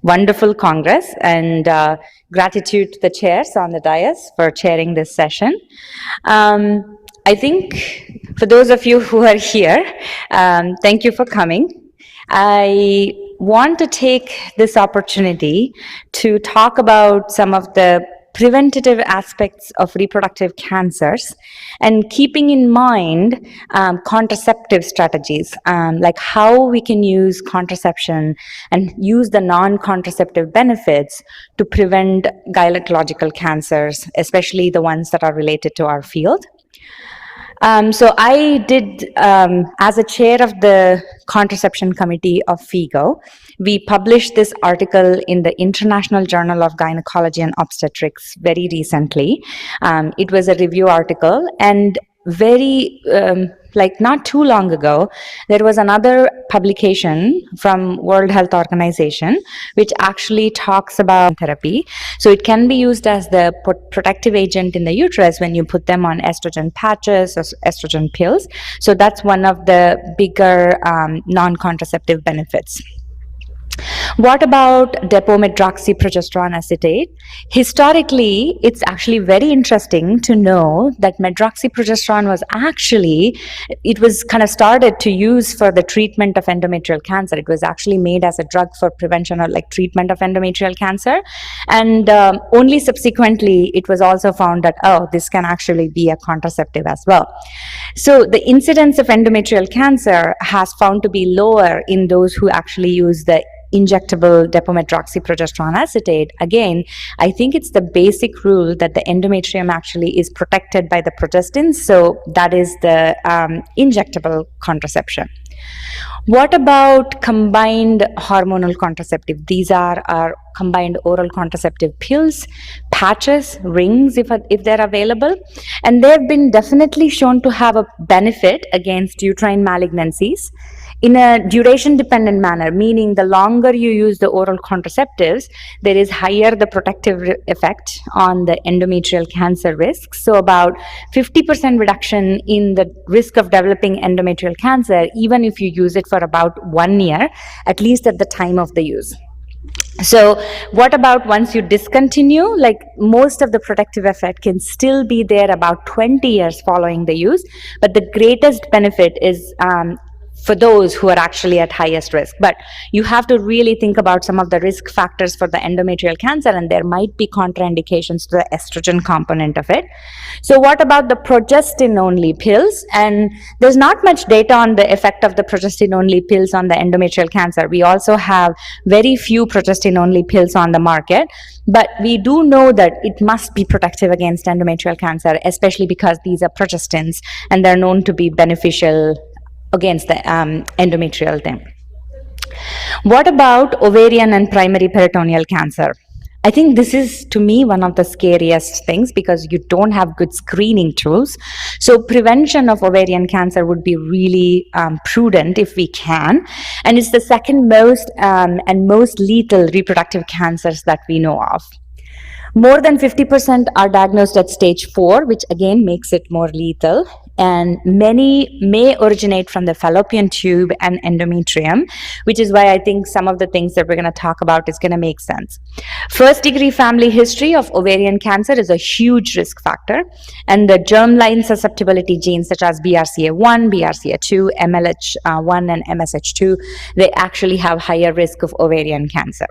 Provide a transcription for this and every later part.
wonderful Congress, and gratitude to the chairs on the dais for chairing this session. I think for those of you who are here, thank you for coming. I want to take this opportunity to talk about some of the preventative aspects of reproductive cancers and keeping in mind contraceptive strategies, like how we can use contraception and use the non-contraceptive benefits to prevent gynecological cancers, especially the ones that are related to our field. So I did, as a chair of the contraception committee of FIGO, we published this article in the International Journal of Gynecology and Obstetrics very recently. It was a review article, and very, not too long ago, there was another publication from World Health Organization, which actually talks about therapy. So it can be used as the protective agent in the uterus when you put them on estrogen patches or estrogen pills. So that's one of the bigger non-contraceptive benefits. What about depomedroxyprogesterone acetate? Historically, it's actually very interesting to know that medroxyprogesterone was actually, it was kind of started to use for the treatment of endometrial cancer. It was actually made as a drug for prevention or like treatment of endometrial cancer. And only subsequently, it was also found that, oh, this can actually be a contraceptive as well. So the incidence of endometrial cancer has found to be lower in those who actually use the injectable depomedroxyprogesterone acetate. Again, I think it's the basic rule that the endometrium actually is protected by the progestins, so that is the injectable contraception. What about combined hormonal contraceptive? These are our combined oral contraceptive pills, patches, rings if they're available, and they've been definitely shown to have a benefit against uterine malignancies in a duration-dependent manner, meaning the longer you use the oral contraceptives, there is higher the protective effect on the endometrial cancer risk. So about 50% reduction in the risk of developing endometrial cancer, even if you use it for about 1 year, at least at the time of the use. So what about once you discontinue? Like most of the protective effect can still be there about 20 years following the use, but the greatest benefit is for those who are actually at highest risk. But you have to really think about some of the risk factors for the endometrial cancer, and there might be contraindications to the estrogen component of it. So what about the progestin-only pills? And there's not much data on the effect of the progestin-only pills on the endometrial cancer. We also have very few progestin-only pills on the market, but we do know that it must be protective against endometrial cancer, especially because these are progestins and they're known to be beneficial against the endometrial thing. What about ovarian and primary peritoneal cancer? I think this is, to me, one of the scariest things because you don't have good screening tools. So prevention of ovarian cancer would be really prudent if we can. And it's the second most and most lethal reproductive cancers that we know of. More than 50% are diagnosed at stage 4, which again makes it more lethal. And many may originate from the fallopian tube and endometrium, which is why I think some of the things that we're going to talk about is going to make sense. First degree family history of ovarian cancer is a huge risk factor, and the germline susceptibility genes such as BRCA1, BRCA2, MLH1 and MSH2, they actually have higher risk of ovarian cancer.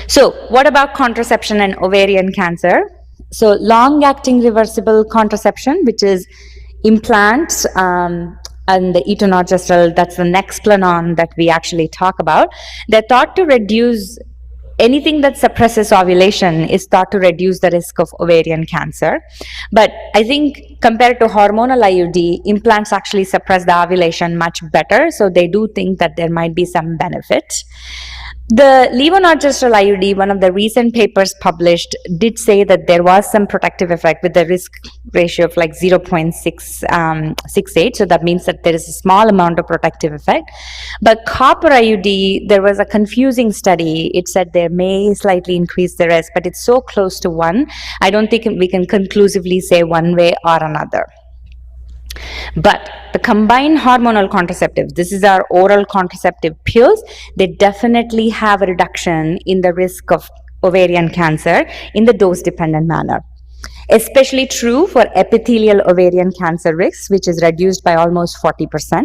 So what about contraception and ovarian cancer? So long-acting reversible contraception, which is implants and the etonogestrel, that's the Nexplanon that we actually talk about. They're thought to reduce anything that suppresses ovulation is thought to reduce the risk of ovarian cancer. But I think compared to hormonal IUD, implants actually suppress the ovulation much better. So they do think that there might be some benefit. The levonorgestrel IUD, one of the recent papers published, did say that there was some protective effect with the risk ratio of like 0.68. So that means that there is a small amount of protective effect. But copper IUD, there was a confusing study. It said there may slightly increase the risk, but it's so close to 1. I don't think we can conclusively say one way or another. But the combined hormonal contraceptives, this is our oral contraceptive pills, they definitely have a reduction in the risk of ovarian cancer in the dose dependent manner. Especially true for epithelial ovarian cancer risks, which is reduced by almost 40%.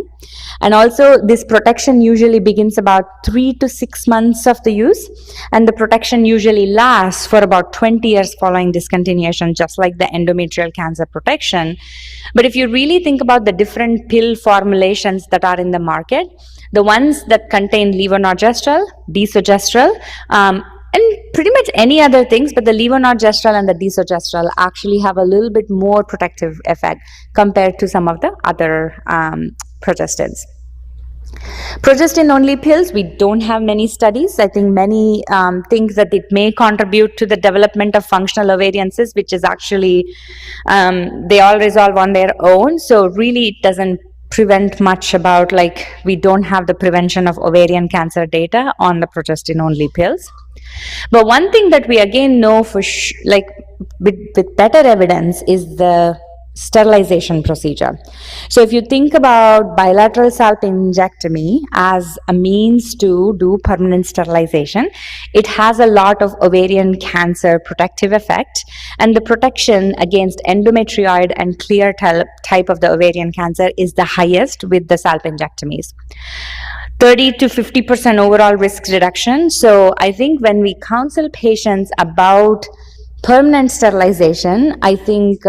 And also, this protection usually begins about 3 to 6 months of the use, and the protection usually lasts for about 20 years following discontinuation, just like the endometrial cancer protection. But if you really think about the different pill formulations that are in the market, the ones that contain levonorgestrel, desogestrel, and pretty much any other things, but the levonorgestrel and the desogestrel actually have a little bit more protective effect compared to some of the other progestins. Progestin only pills, we don't have many studies. I think many think that it may contribute to the development of functional ovarian cysts, which is actually, they all resolve on their own. So really it doesn't prevent much about, like, we don't have the prevention of ovarian cancer data on the progestin only pills. But one thing that we again know for with better evidence is the sterilization procedure. So if you think about bilateral salpingectomy as a means to do permanent sterilization, it has a lot of ovarian cancer protective effect, and the protection against endometrioid and clear type of the ovarian cancer is the highest with the salpingectomies. 30 to 50% overall risk reduction. So I think when we counsel patients about permanent sterilization, I think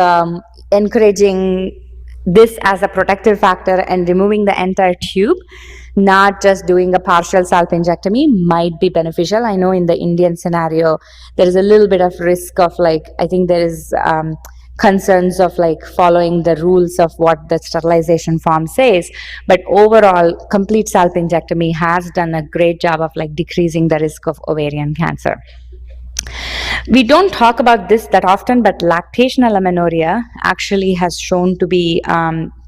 encouraging this as a protective factor and removing the entire tube, not just doing a partial salpingectomy, might be beneficial. I know in the Indian scenario, there is a little bit of risk of, like, I think there is concerns of like following the rules of what the sterilization form says, but overall complete salpingectomy has done a great job of like decreasing the risk of ovarian cancer. We don't talk about this that often, but lactational amenorrhea actually has shown to be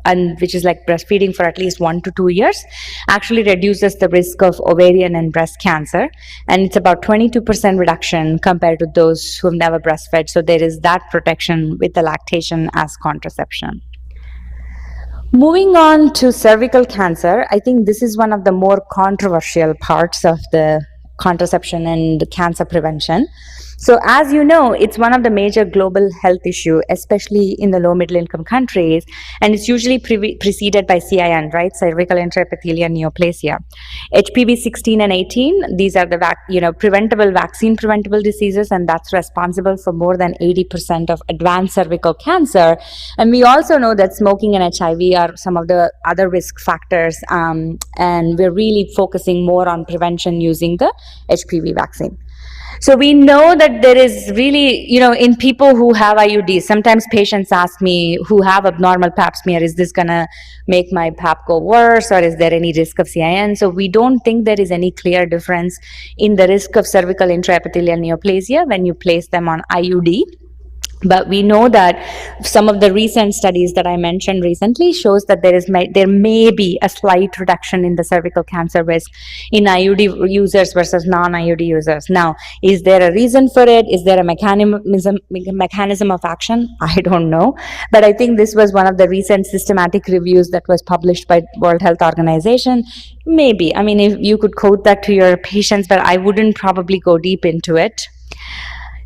and which is like breastfeeding for at least 1 to 2 years, actually reduces the risk of ovarian and breast cancer. And it's about 22% reduction compared to those who have never breastfed. So there is that protection with the lactation as contraception. Moving on to cervical cancer, I think this is one of the more controversial parts of the contraception and cancer prevention. So as you know, it's one of the major global health issue, especially in the low middle income countries, and it's usually preceded by CIN, right? Cervical intraepithelial neoplasia. HPV 16 and 18, these are the vaccine preventable diseases, and that's responsible for more than 80% of advanced cervical cancer. And we also know that smoking and HIV are some of the other risk factors, and we're really focusing more on prevention using the HPV vaccine. So we know that there is really, in people who have IUDs, sometimes patients ask me who have abnormal pap smear, is this going to make my pap go worse, or is there any risk of CIN? So we don't think there is any clear difference in the risk of cervical intraepithelial neoplasia when you place them on IUD. But we know that some of the recent studies that I mentioned recently shows that there may be a slight reduction in the cervical cancer risk in IUD users versus non-IUD users. Now, is there a reason for it? Is there a mechanism of action? I don't know. But I think this was one of the recent systematic reviews that was published by World Health Organization. Maybe. I mean, if you could quote that to your patients, but I wouldn't probably go deep into it.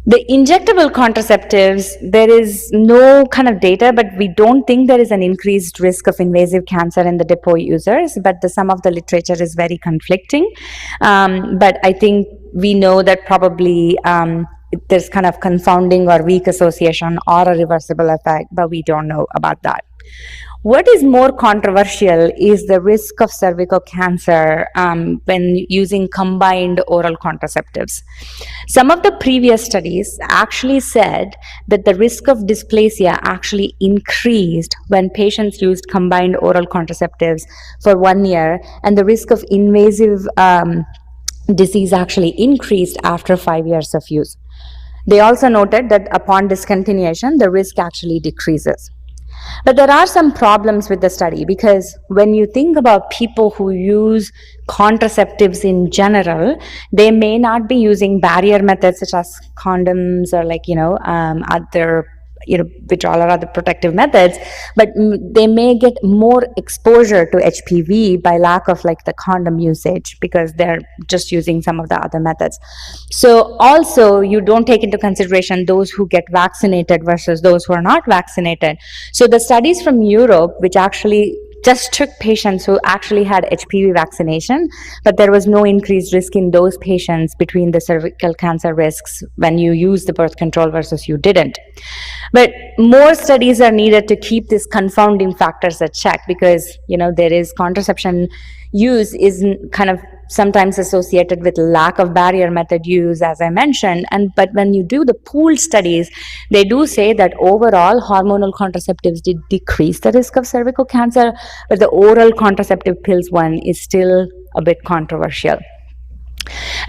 The injectable contraceptives, there is no kind of data, but we don't think there is an increased risk of invasive cancer in the depot users, but some of the literature is very conflicting. But I think we know that probably there's kind of confounding or weak association or a reversible effect, but we don't know about that. What is more controversial is the risk of cervical cancer when using combined oral contraceptives. Some of the previous studies actually said that the risk of dysplasia actually increased when patients used combined oral contraceptives for 1 year, and the risk of invasive disease actually increased after 5 years of use. They also noted that upon discontinuation, the risk actually decreases. But there are some problems with the study, because when you think about people who use contraceptives in general, they may not be using barrier methods such as condoms or other withdrawal or other protective methods, but they may get more exposure to HPV by lack of like the condom usage because they're just using some of the other methods. So also you don't take into consideration those who get vaccinated versus those who are not vaccinated. So the studies from Europe, which actually just took patients who actually had HPV vaccination, but there was no increased risk in those patients between the cervical cancer risks when you use the birth control versus you didn't. But more studies are needed to keep these confounding factors at check, because there is contraception use is kind of sometimes associated with lack of barrier method use, as I mentioned. But when you do the pooled studies, they do say that overall hormonal contraceptives did decrease the risk of cervical cancer, but the oral contraceptive pills one is still a bit controversial.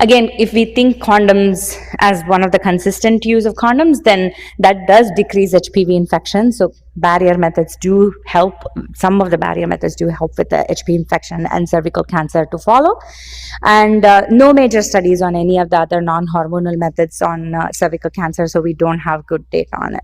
Again, if we think condoms as one of the consistent use of condoms, then that does decrease HPV infection. So barrier methods do help. Some of the barrier methods do help with the HPV infection and cervical cancer to follow. And no major studies on any of the other non-hormonal methods on cervical cancer, so we don't have good data on it.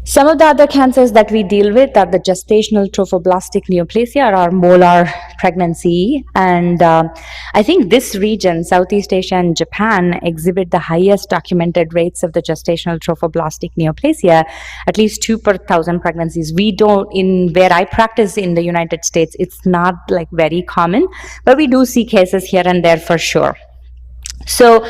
Some of the other cancers that we deal with are the gestational trophoblastic neoplasia or molar pregnancy. And I think this region, Southeast Asia and Japan, exhibit the highest documented rates of the gestational trophoblastic neoplasia, at least 2 per 1,000 pregnancies. We don't, in where I practice in the United States, it's not like very common, but we do see cases here and there for sure. So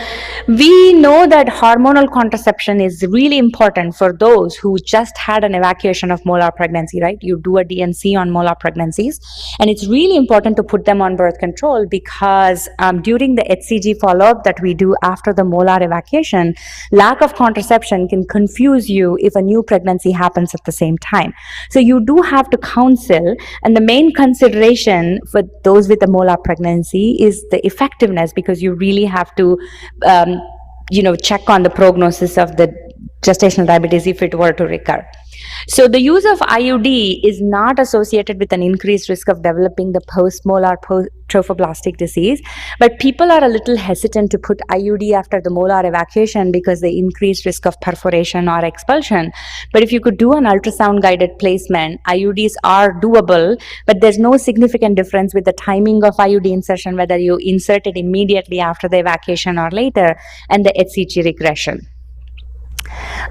we know that hormonal contraception is really important for those who just had an evacuation of molar pregnancy, right? You do a DNC on molar pregnancies, and it's really important to put them on birth control because during the HCG follow-up that we do after the molar evacuation, lack of contraception can confuse you if a new pregnancy happens at the same time. So you do have to counsel, and the main consideration for those with a molar pregnancy is the effectiveness, because you really have to check on the prognosis of the gestational diabetes if it were to recur. So the use of IUD is not associated with an increased risk of developing the post-molar trophoblastic disease, but people are a little hesitant to put IUD after the molar evacuation because the increased risk of perforation or expulsion. But if you could do an ultrasound-guided placement, IUDs are doable, but there's no significant difference with the timing of IUD insertion, whether you insert it immediately after the evacuation or later, and the HCG regression.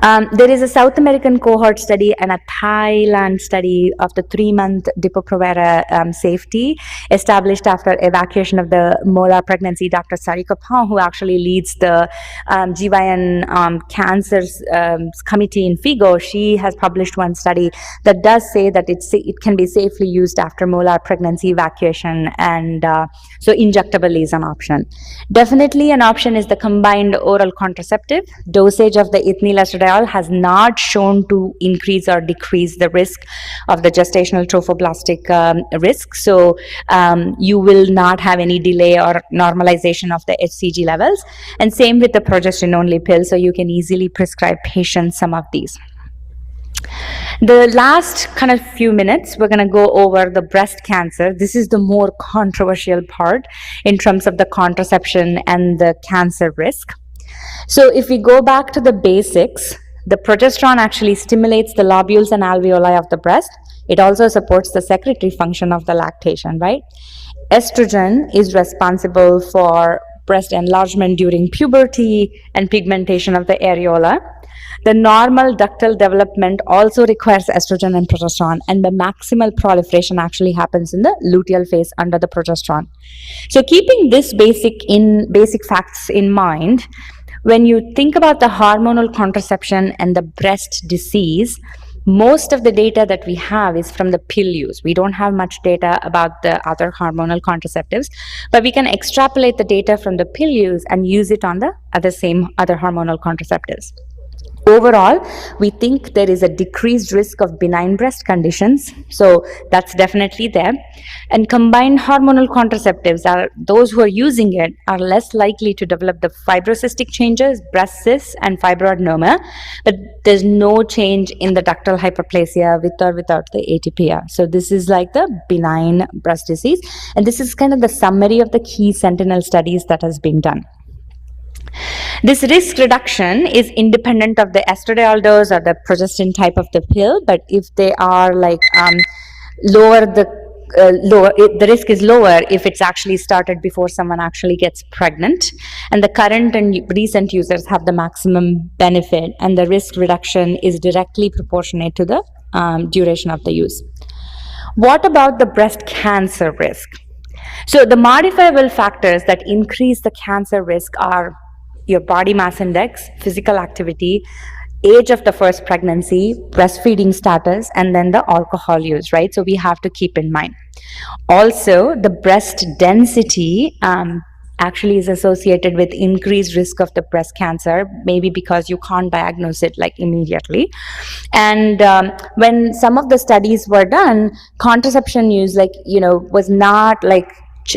There is a South American cohort study and a Thailand study of the 3-month Depo-Provera safety established after evacuation of the molar pregnancy. Dr. Sarika Pong, who actually leads the GYN cancers committee in FIGO, she has published one study that does say that it can be safely used after molar pregnancy evacuation, and so injectable is an option. Definitely an option is the combined oral contraceptive. Dosage of the ethinyl estradiol has not shown to increase or decrease the risk of the gestational trophoblastic risk. So you will not have any delay or normalization of the HCG levels. And same with the progesterone-only pill. So you can easily prescribe patients some of these. The last kind of few minutes, we're going to go over the breast cancer. This is the more controversial part in terms of the contraception and the cancer risk. So if we go back to the basics, the progesterone actually stimulates the lobules and alveoli of the breast. It also supports the secretory function of the lactation, right? Estrogen is responsible for breast enlargement during puberty and pigmentation of the areola. The normal ductal development also requires estrogen and progesterone, and the maximal proliferation actually happens in the luteal phase under the progesterone. So keeping this basic facts in mind, when you think about the hormonal contraception and the breast disease, most of the data that we have is from the pill use. We don't have much data about the other hormonal contraceptives, but we can extrapolate the data from the pill use and use it on the other hormonal contraceptives. Overall, we think there is a decreased risk of benign breast conditions, so that's definitely there. And combined hormonal contraceptives, those who are using it are less likely to develop the fibrocystic changes, breast cysts, and fibroadenoma, but there's no change in the ductal hyperplasia with or without the ATPR. So this is like the benign breast disease, and this is kind of the summary of the key sentinel studies that has been done. This risk reduction is independent of the estradiol dose or the progestin type of the pill, but if they are like lower, the risk is lower if it's actually started before someone actually gets pregnant. And the current and recent users have the maximum benefit, and the risk reduction is directly proportionate to the duration of the use. What about the breast cancer risk? So the modifiable factors that increase the cancer risk are your body mass index, physical activity, age of the first pregnancy, breastfeeding status, and then the alcohol use, right? So we have to keep in mind. Also, the breast density actually is associated with increased risk of the breast cancer, maybe because you can't diagnose it like immediately. And when some of the studies were done, contraception use was not like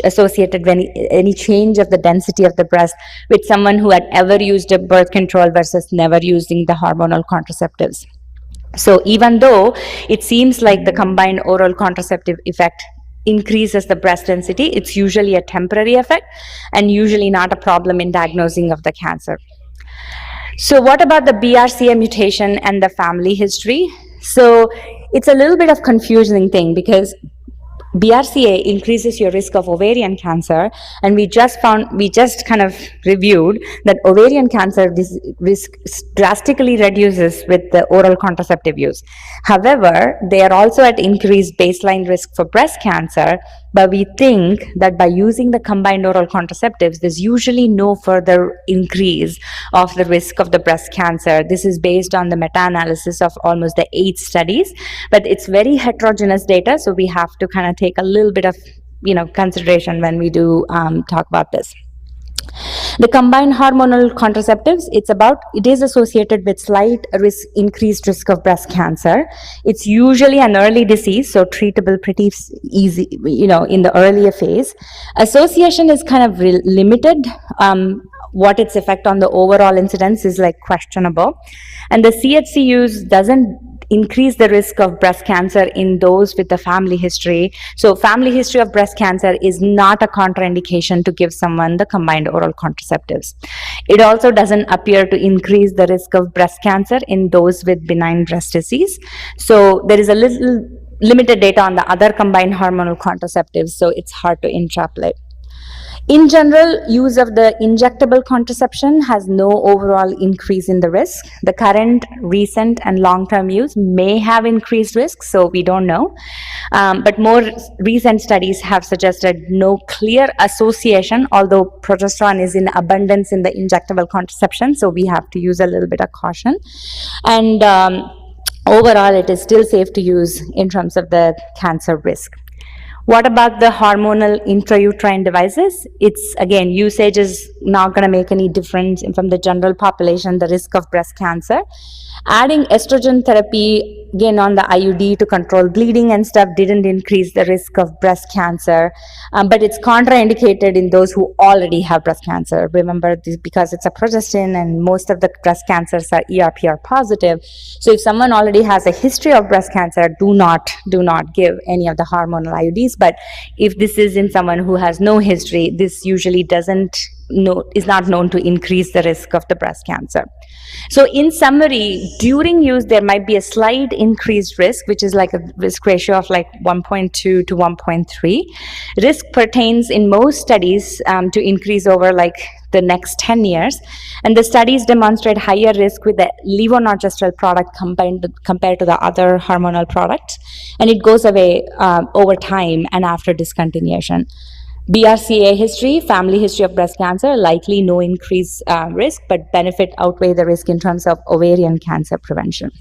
associated with any change of the density of the breast with someone who had ever used a birth control versus never using the hormonal contraceptives. So even though it seems like the combined oral contraceptive effect increases the breast density, it's usually a temporary effect and usually not a problem in diagnosing of the cancer. So what about the BRCA mutation and the family history? So it's a little bit of confusing thing because BRCA increases your risk of ovarian cancer, and we just kind of reviewed that ovarian cancer risk drastically reduces with the oral contraceptive use. However, they are also at increased baseline risk for breast cancer, but we think that by using the combined oral contraceptives, there's usually no further increase of the risk of the breast cancer. This is based on the meta-analysis of almost the 8 studies, but it's very heterogeneous data, so we have to kind of take a little bit of consideration when we do talk about this. The combined hormonal contraceptives, it is associated with slight increased risk of breast cancer. It's usually an early disease, so treatable pretty easy, in the earlier phase. Association is kind of limited. What its effect on the overall incidence is like questionable. And the CHC use doesn't increase the risk of breast cancer in those with a family history. So family history of breast cancer is not a contraindication to give someone the combined oral contraceptives. It also doesn't appear to increase the risk of breast cancer in those with benign breast disease. So there is a little limited data on the other combined hormonal contraceptives, so it's hard to interpolate. In general, use of the injectable contraception has no overall increase in the risk. The current, recent, and long-term use may have increased risk, so we don't know. But more recent studies have suggested no clear association, although progesterone is in abundance in the injectable contraception, so we have to use a little bit of caution. And overall, it is still safe to use in terms of the cancer risk. What about the hormonal intrauterine devices? It's, again, usage is not going to make any difference from the general population, the risk of breast cancer. Adding estrogen therapy, again, on the IUD to control bleeding and stuff didn't increase the risk of breast cancer, but it's contraindicated in those who already have breast cancer. Remember, this, because it's a progestin and most of the breast cancers are ER/PR positive. So if someone already has a history of breast cancer, do not give any of the hormonal IUDs. But if this is in someone who has no history, this usually is not known to increase the risk of the breast cancer. So in summary, during use, there might be a slight increased risk, which is like a risk ratio of like 1.2 to 1.3. Risk pertains in most studies to increase over like the next 10 years. And the studies demonstrate higher risk with the levonorgestrel product compared to the other hormonal products. And it goes away over time and after discontinuation. BRCA history, family history of breast cancer, likely no increased risk, but benefit outweigh the risk in terms of ovarian cancer prevention.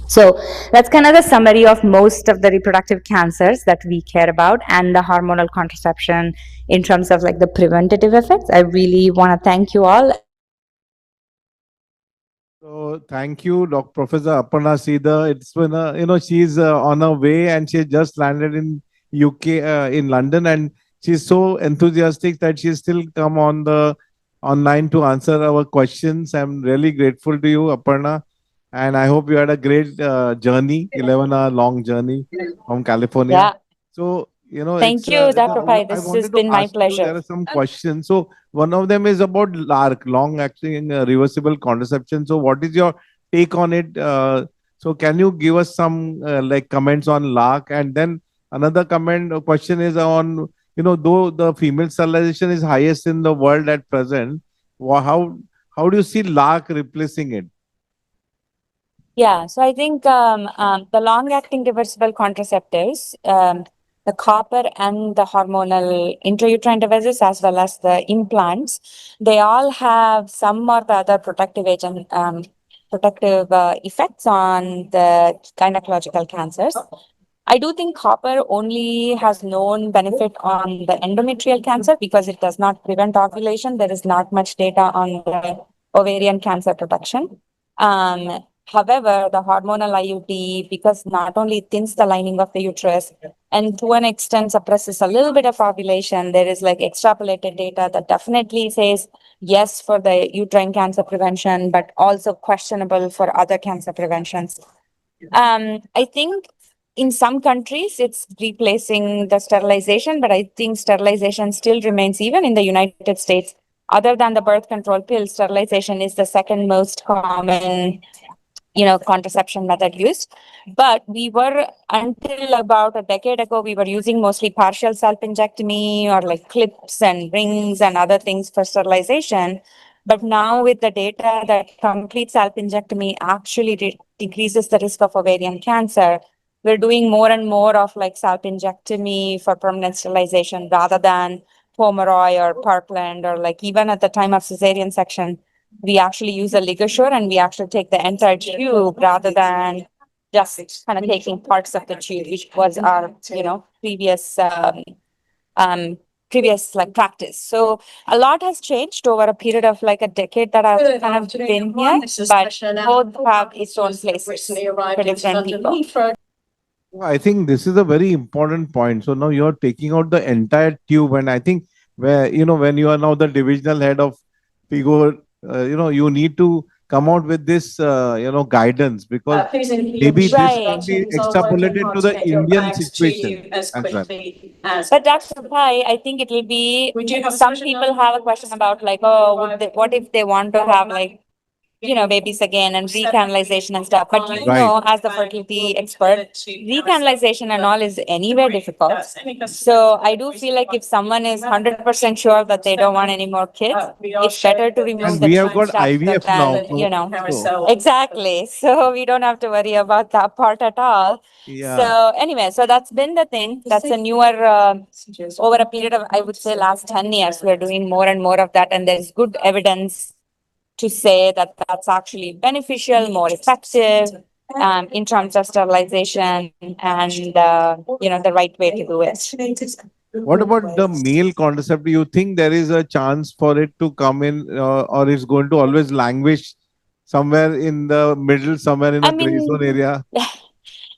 So that's kind of the summary of most of the reproductive cancers that we care about and the hormonal contraception in terms of like the preventative effects. I really want to thank you all. So thank you, Dr. Professor Aparna Sridhar. It's been, she's on her way and she just landed in UK, in London, and she's so enthusiastic that she's still come on the online to answer our questions. I'm really grateful to you, Aparna. And I hope you had a great journey, 11-hour long journey from California. Yeah. So Thank you, Dr. Pai. I This has wanted to been my ask you, pleasure. there are some questions. So one of them is about LARC, long acting reversible contraception. So what is your take on it? So can you give us some like comments on LARC? And then another comment question is on, though the female sterilization is highest in the world at present, how do you see LARC replacing it? Yeah, so I think the long-acting reversible contraceptives, the copper and the hormonal intrauterine devices, as well as the implants, they all have some or the other protective agent, protective effects on the gynecological cancers. I do think copper only has known benefit on the endometrial cancer because it does not prevent ovulation. There is not much data on the ovarian cancer protection. However, the hormonal IUD, because not only thins the lining of the uterus and to an extent suppresses a little bit of ovulation, there is like extrapolated data that definitely says yes for the uterine cancer prevention, but also questionable for other cancer preventions. I think in some countries it's replacing the sterilization, but I think sterilization still remains, even in the United States, other than the birth control pill, sterilization is the second most common contraception method used. But we were, until about a decade ago, we were using mostly partial self-injectomy or like clips and rings and other things for sterilization. But now with the data that complete self-injectomy actually decreases the risk of ovarian cancer, we're doing more and more of like self-injectomy for permanent sterilization rather than Pomeroy or Parkland, or like even at the time of cesarean section, we actually use a ligature and we actually take the entire tube rather than just kind of taking parts of the tube, which was our, um, previous like practice. So a lot has changed over a period of like a decade that I've kind of been here, but both have its own places for different people. I think this is a very important point. So now you're taking out the entire tube, and I think when you are now the divisional head of FIGO, you need to come out with this, guidance, because maybe this can be extrapolated to the Indian situation as well. But Dr. Pai, I think it will be, some people have a question about like, oh, what if they want to have like, babies again and recanalization and stuff. But Right. as the fertility expert, recanalization and all is anyway difficult. So I do feel like if someone is 100% sure that they don't want any more kids, it's better to remove And the we have cheap got stuff IVF now. So Exactly. So we don't have to worry about that part at all. yeah, So anyway, so that's been the thing. That's a newer, over a period of, I would say, last 10 years, we're doing more and more of that. And there's good evidence to say that that's actually beneficial, more effective, in terms of sterilization and, the right way to do it. what about the male concept? Do you think there is a chance for it to come in, or it's going to always languish somewhere in the middle, somewhere in I a gray zone mean, area?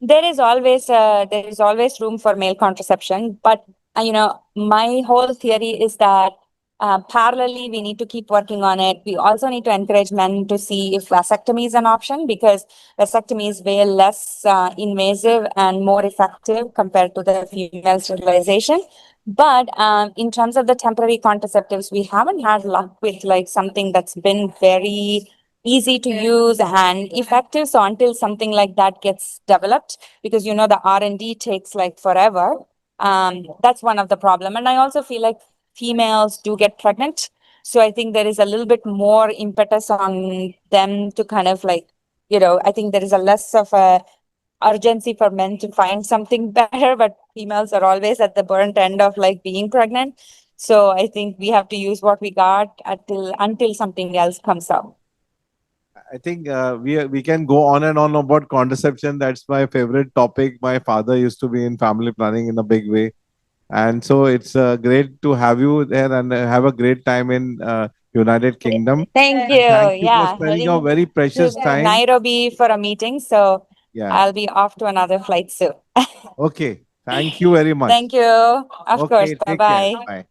there is always room for male contraception, but my whole theory is that parallelly we need to keep working on it. We also need to encourage men to see if vasectomy is an option, because vasectomy is way less invasive and more effective compared to the female sterilization. But in terms of the temporary contraceptives, we haven't had luck with like something that's been very easy to use and effective. So until something like that gets developed, because the R&D takes like forever, that's one of the problem. And I also feel like females do get pregnant. So I think there is a little bit more impetus on them to kind of like, I think there is a less of a urgency for men to find something better, but females are always at the burnt end of like being pregnant. So I think we have to use what we got until something else comes up. I think we can go on and on about contraception. That's my favorite topic. My father used to be in family planning in a big way, and so it's great to have you there, and have a great time in United Kingdom. Thank And thank you. you for Yeah, spending your very precious to time. Nairobi for a meeting. So Yeah. I'll be off to another flight soon. Okay. Thank you very much. Thank you. Of course. Okay. Bye Take care. bye. Bye.